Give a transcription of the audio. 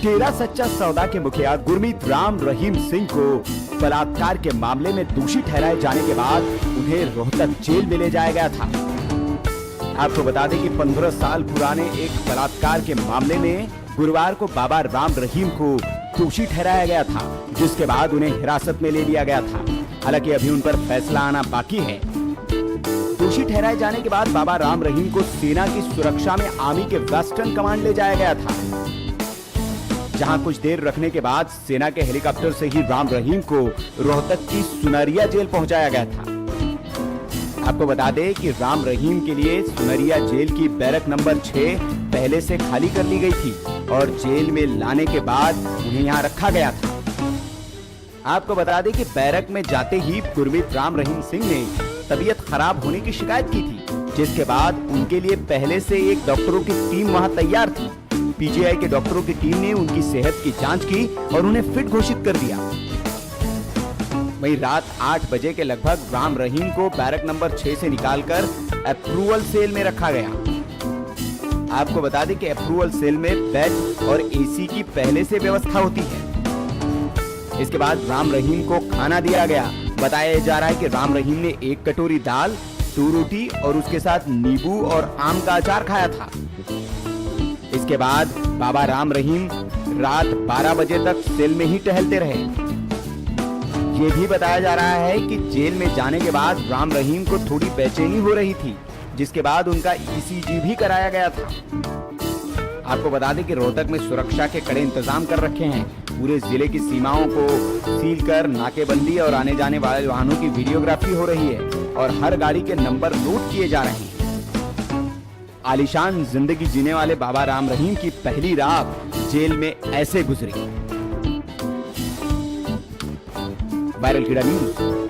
डेरा सच्चा सौदा के मुखिया गुरमीत राम रहीम सिंह को बलात्कार के मामले में दोषी ठहराए जाने के बाद उन्हें रोहतक जेल में ले जाया गया था। आपको बता दें कि 15 साल पुराने एक बलात्कार के मामले में गुरुवार को बाबा राम रहीम को दोषी ठहराया गया था, जिसके बाद उन्हें हिरासत में ले लिया गया था। हालांकि अभी उन पर फैसला आना बाकी है। दोषी ठहराए जाने के बाद बाबा राम रहीम को सेना की सुरक्षा में आर्मी के वेस्टर्न कमांड ले जाया गया था, जहां कुछ देर रखने के बाद सेना के हेलीकॉप्टर से ही राम रहीम को रोहतक की सुनरिया जेल पहुंचाया गया था। आपको बता दें कि राम रहीम के लिए सुनरिया जेल की बैरक नंबर 6 पहले से खाली कर ली गई थी और जेल में लाने के बाद उन्हें यहां रखा गया था। आपको बता दें कि बैरक में जाते ही गुरमीत राम रहीम सिंह ने तबीयत खराब होने की शिकायत की थी, जिसके बाद उनके लिए पहले से एक डॉक्टरों की टीम वहां तैयार थी। पीजीआई के डॉक्टरों की टीम ने उनकी सेहत की जांच की और उन्हें फिट घोषित कर दिया। वहीं रात 8 बजे के लगभग राम रहीम को बैरक नंबर 6 से निकालकर अप्रूवल सेल में रखा गया। आपको बता दें कि अप्रूवल सेल में बेड और एसी की पहले से व्यवस्था होती है। इसके बाद राम रहीम को खाना दिया गया। बताया जा रहा है कि राम रहीम ने 1 कटोरी दाल, 2 रोटी और उसके साथ नींबू और आम का अचार खाया था। इसके बाद बाबा राम रहीम रात 12 बजे तक सेल में ही टहलते रहे। ये भी बताया जा रहा है कि जेल में जाने के बाद राम रहीम को थोड़ी बेचैनी हो रही थी, जिसके बाद उनका ईसीजी भी कराया गया था। आपको बता दें कि रोहतक में सुरक्षा के कड़े इंतजाम कर रखे हैं। पूरे जिले की सीमाओं को सील कर नाकेबंदी और आने जाने वाले वाहनों की वीडियोग्राफी हो रही है और हर गाड़ी के नंबर नोट किए जा रहे हैं। आलीशान जिंदगी जीने वाले बाबा राम रहीम की पहली रात जेल में ऐसे गुजरी। वायरल कीड़ा न्यूज़।